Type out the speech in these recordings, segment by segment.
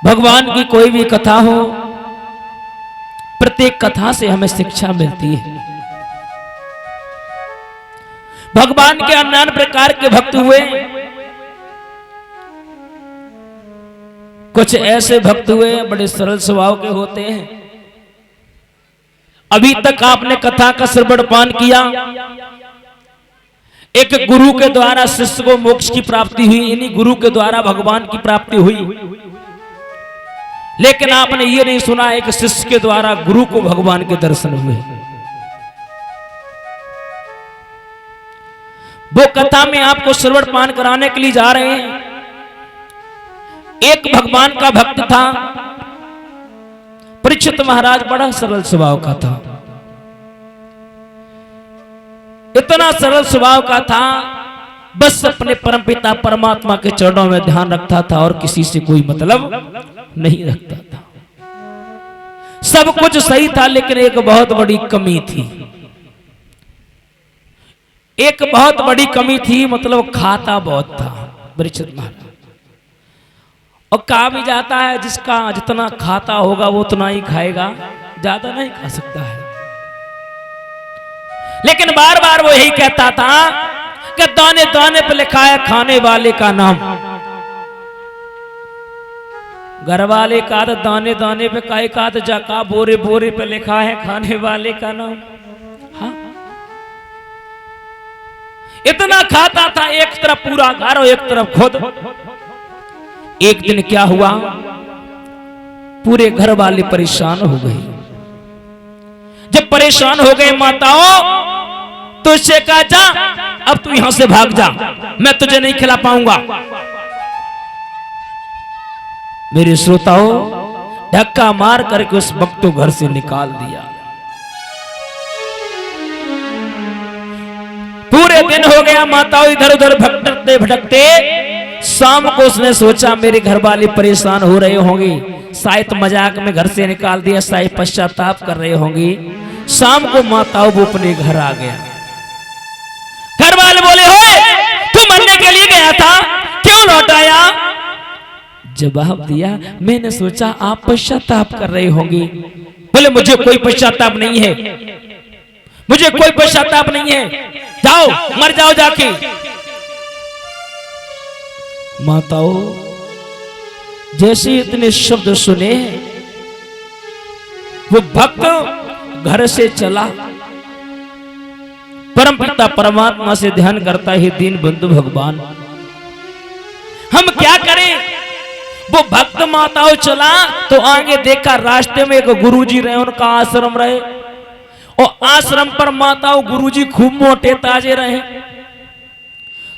भगवान की कोई भी कथा हो, प्रत्येक कथा से हमें शिक्षा मिलती है। भगवान के अन्य प्रकार के भक्त हुए, कुछ ऐसे भक्त हुए बड़े सरल स्वभाव के होते हैं। अभी तक आपने कथा का श्रवण पान किया, एक गुरु के द्वारा शिष्य को मोक्ष की प्राप्ति हुई, इन्हीं गुरु के द्वारा भगवान की प्राप्ति हुई। लेकिन आपने ये नहीं सुना एक शिष्य के द्वारा गुरु को भगवान के दर्शन हुए। वो कथा में आपको श्रवण पान कराने के लिए जा रहे हैं। एक भगवान का भक्त था, परीक्षित महाराज, बड़ा सरल स्वभाव का था, इतना सरल स्वभाव का था, बस अपने परमपिता परमात्मा के चरणों में ध्यान रखता था और किसी से कोई मतलब नहीं रखता था। सब कुछ सही था, लेकिन एक बहुत बड़ी कमी थी, एक बहुत बड़ी कमी थी, मतलब खाता बहुत था परीक्षित महाराज। और कहा भी जाता है जिसका जितना खाता होगा वो उतना ही खाएगा, ज्यादा नहीं खा सकता है। लेकिन बार बार वो यही कहता था कि दाने दाने पे लिखा है खाने वाले का नाम। घर वाले का तो दाने दाने पे काहे का तो जाका बोरे बोरे पे लिखा है खाने वाले का नाम। हाँ, इतना खाता था, एक तरफ पूरा घर और एक तरफ खुद। एक दिन क्या हुआ, पूरे घर वाले परेशान हो गए। जब परेशान हो गए माताओं, तो उससे कहा जा अब तू यहां से भाग जा, मैं तुझे नहीं खिला पाऊंगा। मेरे श्रोताओं, धक्का मार करके उस भक्त को घर से निकाल दिया। पूरे दिन हो गया, माताओं इधर उधर भटकते भटकते शाम को उसने सोचा मेरे घर वाले परेशान हो रहे होंगे, शायद मजाक में घर से निकाल दिया, शायद पश्चाताप कर रहे होंगे। शाम को माताओं वो अपने घर आ गया। घर वाले बोले, हो तू मरने के लिए गया था, क्यों लौट आया? जवाब दिया, मैंने सोचा आप पश्चाताप कर रहे होंगे। बोले मुझे कोई पश्चाताप नहीं है, मुझे कोई पश्चाताप नहीं है, जाओ मर जाओ जाके। माताओं जैसे इतने शब्द सुने, वो भक्त घर से चला, परमपिता परमात्मा से ध्यान करता है, दीन बंधु भगवान हम क्या करें। वो भक्त माताओं चला तो आगे देखा रास्ते में एक गुरुजी रहे, उनका आश्रम रहे, और आश्रम पर माताओं गुरुजी खूब मोटे ताजे रहे।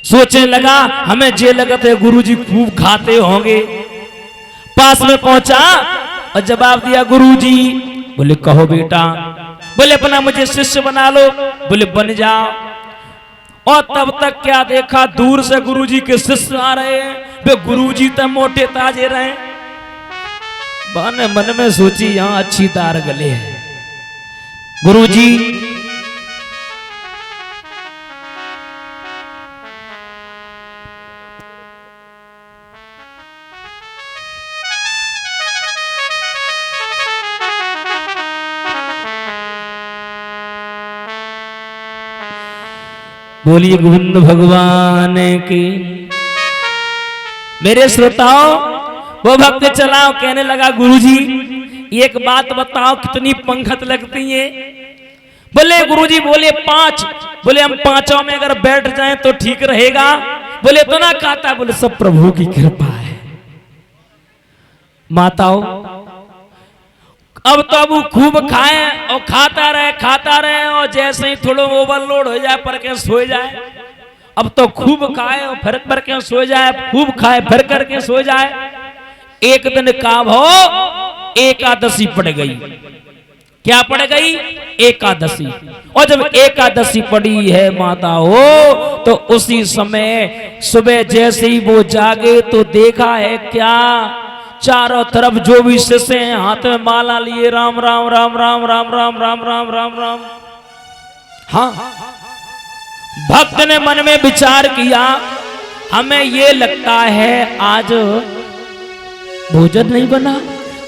सोचने लगा हमें जे लगत है गुरुजी खूब खाते होंगे। पास में पहुंचा और जवाब दिया, गुरुजी। बोले कहो बेटा। बोले अपना मुझे शिष्य बना लो। बोले बन जाओ। और तब तक क्या देखा, दूर से गुरुजी के शिष्य आ रहे हैं। वे गुरुजी तो मोटे ताजे रहे। मन में सोची यहां अच्छी तार गले है। गुरुजी बोलिए गोविंद भगवान की। मेरे श्रोताओं, वो भक्त चलाओ कहने लगा, गुरुजी एक बात बताओ कितनी पंखत लगती है। बोले गुरुजी, बोले 5। बोले हम 5 में अगर बैठ जाएं तो ठीक रहेगा। बोले तो ना खाता। बोले सब प्रभु की कृपा है। माताओं अब तो वो खूब खाए और खाता रहे, और जैसे ही थोड़ा ओवरलोड हो जाए पर के सो जाए। अब तो खूब खाए और फिर पर के सो जाए, खूब खाए फिर करके सो जाए। एक दिन का भो एकादशी पड़ गई। क्या पड़ गई? एकादशी। और जब एकादशी पड़ी है माताओं, तो उसी समय सुबह जैसे ही वो जागे तो देखा है क्या, चारों तरफ जो भी शिष्य हैं हाथ में माला लिए राम राम राम राम राम राम राम राम राम राम। हाँ, भक्त ने मन में विचार किया, हमें ये लगता है आज भोजन नहीं बना।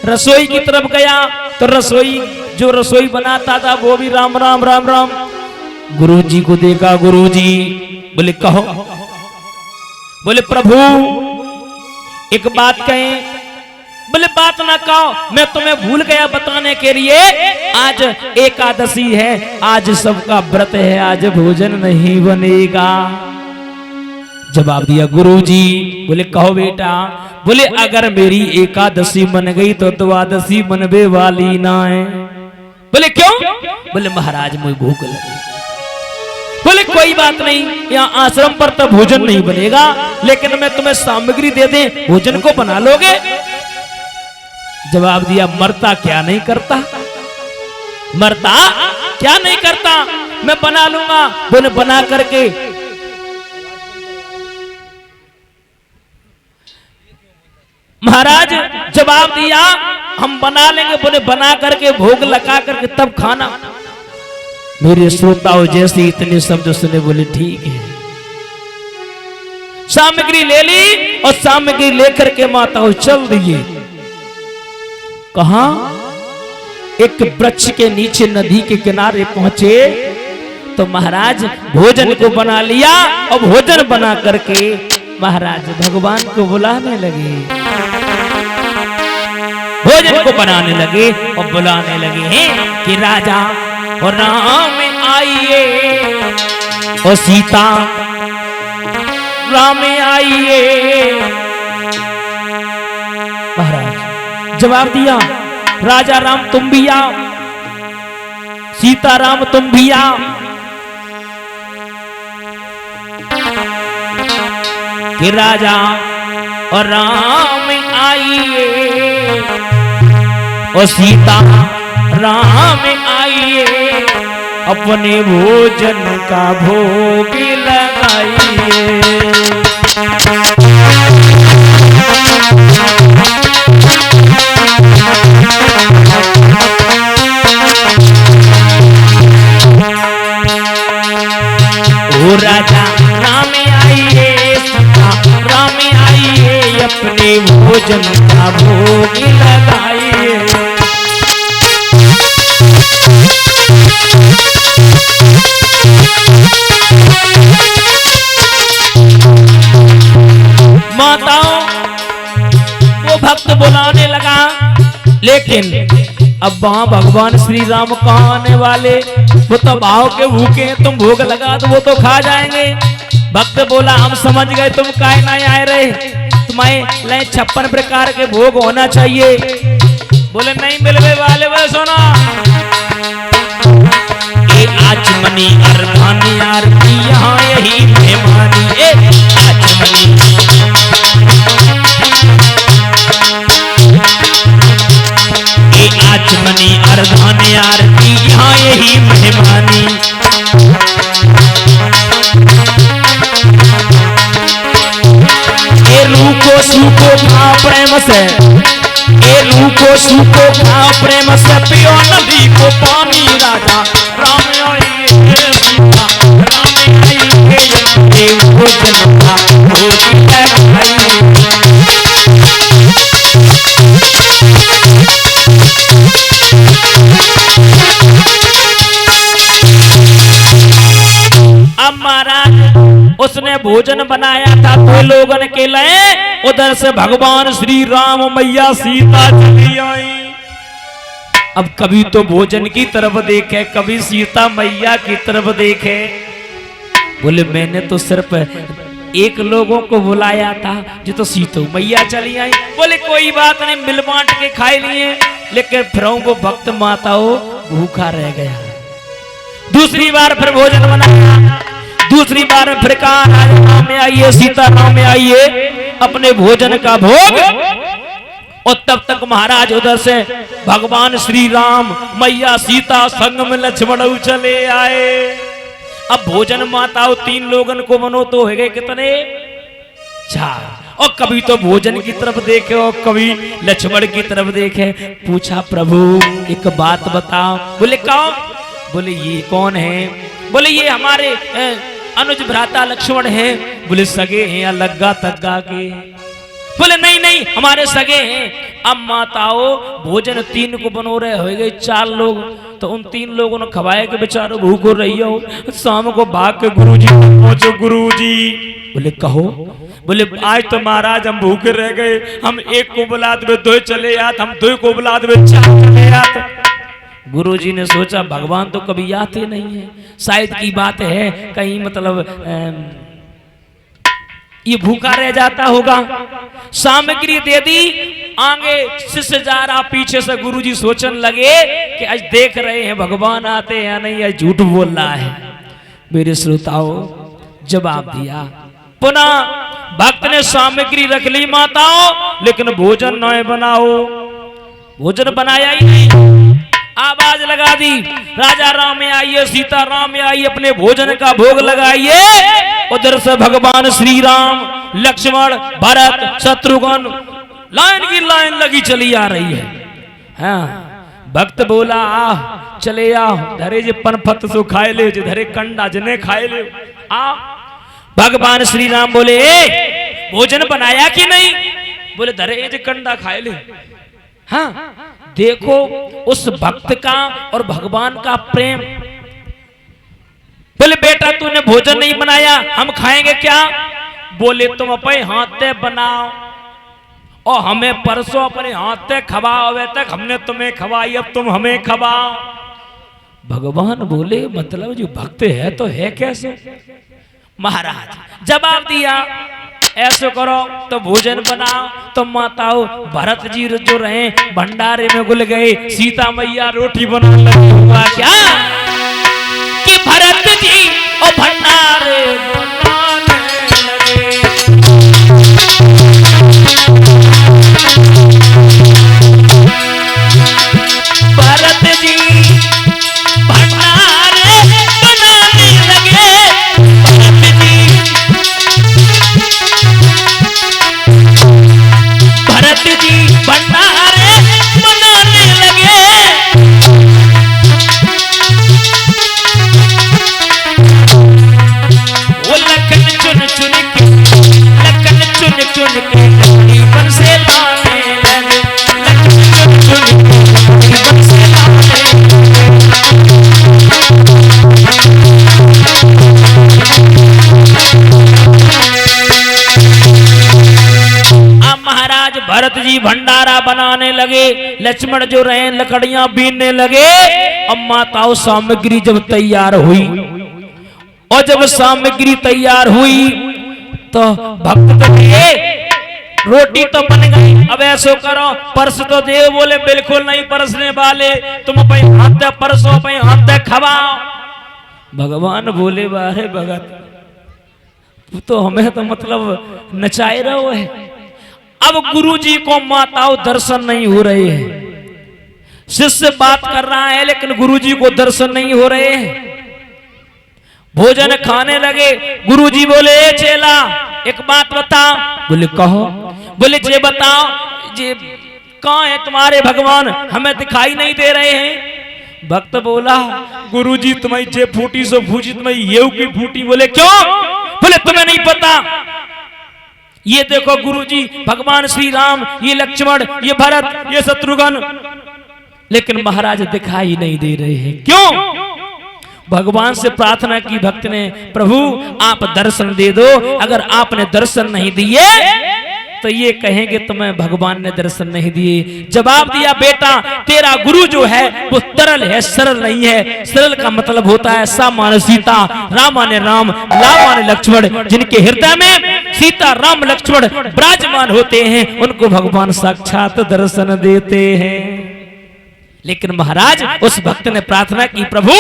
रसोई की तरफ गया तो रसोई जो रसोई बनाता था वो भी राम राम राम राम। गुरुजी को देखा, गुरुजी बोले कहो। बोले प्रभु एक बात कहें। बोले बात ना कहो, मैं तुम्हें भूल गया बताने के लिए। आज एकादशी है, आज सबका व्रत है, आज भोजन नहीं बनेगा। जवाब दिया गुरुजी। बोले कहो बेटा। बोले अगर मेरी एकादशी बन गई तो द्वादशी बनवे वाली ना है। बोले क्यों? बोले महाराज मुझे भूख लगी। बोले कोई बात नहीं, यहाँ आश्रम पर तो भोजन नहीं बनेगा, लेकिन मैं तुम्हें सामग्री दे दे, भोजन को बना लोगे? जवाब दिया मरता क्या नहीं करता, मरता क्या नहीं करता, मैं बना लूंगा। बोले बना करके। महाराज जवाब दिया हम बना लेंगे। बोले बना करके भोग लगा करके तब खाना। मेरे श्रोताओं जैसे इतने शब्द सुने बोले ठीक है। सामग्री ले ली और सामग्री लेकर के माताओं चल दिए। कहा? एक वृक्ष के नीचे नदी के किनारे पहुंचे तो महाराज भोजन को बना लिया और भोजन बना करके महाराज भगवान को बुलाने लगे। भोजन को बनाने लगे और बुलाने लगे हैं कि राजा और राम आइए और सीता राम आइए। महाराज जवाब दिया राजा राम तुम भी आओ, सीता राम तुम भी आओ। कि राजा और राम आइए और सीता राम आइए, अपने भोजन का भोग लगाइए। ओ राजा राम आइए, सीता राम आइए, अपने भोजन का भोग लगाइए। माताओं वो भक्त बुलाने लगा, लेकिन अब वहां भगवान श्री राम कहाँ आने वाले? वो तो भाव के भूखे हैं, तुम भोग लगा तो वो तो खा जाएंगे। भक्त बोला हम समझ गए तुम काहे नहीं आए रहे, तुम्हें ले 56 प्रकार के भोग होना चाहिए। बोले नहीं मिलवे वाले। बोले सुना आचमनी अर्धानी आरती यहाँ यही मेहमानी। आचमनी आचमनी अर्धानी आरती यहाँ यही मेहमानी। ए रूखो सूखो खाओ प्रेम से, ए रूखो सूखो खाओ प्रेम से, पियो नदी को पानी। राजा राम आइए, सीता राम आइए, भोजन का भोग लगाइए। अब महाराज उसने भोजन बनाया था तो लोगों के लिए, उधर से भगवान श्री राम मैया सीता चली आई। अब कभी तो भोजन की तरफ देखे, कभी सीता मैया की तरफ देखे। बोले मैंने तो सिर्फ एक लोगों को बुलाया था, जो तो सीता मैया चली आई। बोले कोई बात नहीं, मिल बांट के खाए लिए, लेकिन फिर वो भक्त माताओं भूखा रह गया। दूसरी बार फिर भोजन बनाया, दूसरी बार फिर कहा राम में आइए, सीता राम में आइए, अपने भोजन का भोग। और तब तक महाराज उधर से भगवान श्री राम मैया सीता संग में लक्ष्मण चले आए। अब भोजन माताओं 3 लोगन को मनो तो हो गए कितने? 4। और कभी तो भोजन की तरफ देखे और कभी लक्ष्मण की तरफ देखे। पूछा प्रभु एक बात बताओ। बोले कौन? बोले ये कौन है? बोले ये हमारे अनुज भ्राता लक्ष्मण है। बोले सगे हैं या लग्गा तग्गा के? बोले नहीं नहीं हमारे सगे हैं। अब माताओ भोजन 3 को बनो रहे हो गए 4 लोग, तो उन 3 लोगों ने खवाए के बेचारो भूखो रही हो। शाम को भाग के गुरुजी पहुंचो। गुरुजी बोले कहो। बोले आज तो महाराज हम भूखे रह गए, हम 1 को बुला दे 2 चले आत, हम 2 को बुला दे 4 चले आत। गुरुजी ने सोचा भगवान तो कभी आते नहीं है, शायद की बात है कहीं मतलब ये भूखा रह जाता होगा। सामग्री दे दी, आगे शिष्य जा रहा, पीछे से गुरुजी सोचने लगे कि आज देख रहे हैं भगवान आते हैं या नहीं, आज झूठ बोल रहा है। मेरे श्रोताओं जवाब दिया। पुनः भक्त ने सामग्री रख ली माताओं, लेकिन भोजन न बनाओ, भोजन बनाया ही नहीं। आवाज लगा दी, राजा राम आइए, सीता राम आइए, अपने भोजन का भोग लगाइए। उधर से भगवान श्री राम, लक्ष्मण, भरत, शत्रुघ्न लाइन की लाइन लगी चली आ रही है। हाँ, भक्त बोला आ चले आओ, धरे जे पनपत सो खाए ले, जे धरे कंडा जने खाए ले आ। भगवान श्री राम बोले भोजन बनाया कि नहीं? बोले धरे जे कंडा खाए ले। हाँ, देखो उस भक्त का और भगवान का प्रेम। बोले बेटा तूने भोजन नहीं बनाया, हम खाएंगे क्या? बोले तुम अपने हाथ से बनाओ और हमें परसों अपने हाथ से खवाओ, तक हमने तुम्हें खवाई, अब तुम हमें खवाओ। भगवान बोले मतलब जो भक्त है तो है कैसे? महाराज जवाब दिया ऐसे करो तो भोजन बनाओ। तो माताओं भरत जी जो रहे भंडारे में घुल गए, सीता मैया रोटी बनाने लगी। हुआ क्या कि भरत जी और भंडारे बनाने लगे। भरत जी भंडारे बनाने लगे। भरत जी भंडारे बनाने लगे। वो लखन चुन चुन के, लखन चुन चुन के बन से लाने लगे। लखन चुन चुन के बन से लाने महाराज भरत जी भंडारा बनाने लगे। लक्ष्मण जो रहे लकड़ियां बीनने लगे। अब माताओं सामग्री जब तैयार हुई और जब सामग्री तैयार हुई तो भक्त रोटी तो बन गई, अब ऐसो करो परस तो दे। बोले बिल्कुल नहीं परसने वाले, तुम अपने हाथ से परसो, अपने हाथ से खवाओ। भगवान बोले बारे भगत तो हमें तो मतलब नचाए रहो है। अब गुरुजी को माताओं दर्शन नहीं हो रहे हैं। शिष्य बात कर रहा है लेकिन गुरुजी को दर्शन नहीं हो रहे हैं। भोजन खाने लगे। गुरुजी बोले चेला एक बात बता। बोले कहो। बोले जे बताओ जे कहाँ है तुम्हारे भगवान, हमें दिखाई नहीं दे रहे हैं। भक्त बोला गुरुजी तुम्हारी जे फूटी सो फूटी, तुम्हारी ये की फूटी। बोले क्यों? बोले तुम्हें नहीं पता, ये देखो गुरुजी भगवान श्री राम, ये लक्ष्मण, ये भरत, ये शत्रुघ्न, लेकिन महाराज दिखाई नहीं दे रहे हैं। क्यों? भगवान से प्रार्थना की भक्त ने, प्रभु आप दर्शन दे दो। अगर आपने दर्शन नहीं दिए तो ये कहेंगे तुम्हें भगवान ने दर्शन नहीं दिए। जवाब दिया बेटा तेरा गुरु जो है वो तरल है, सरल नहीं है। सरल का मतलब होता है सा माने सीता, राम माने राम, ला माने लक्ष्मण। जिनके हृदय में सीता राम लक्ष्मण विराजमान होते हैं उनको भगवान साक्षात दर्शन देते हैं। लेकिन महाराज उस भक्त ने प्रार्थना की, प्रभु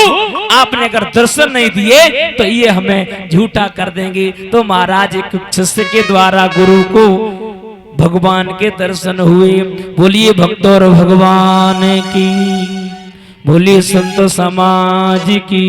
आपने अगर दर्शन नहीं दिए तो ये हमें झूठा कर देंगे। तो महाराज एक शिष्य के द्वारा गुरु को भगवान के दर्शन हुए। बोलिए भक्त और भगवान की, बोलिए संत समाज की।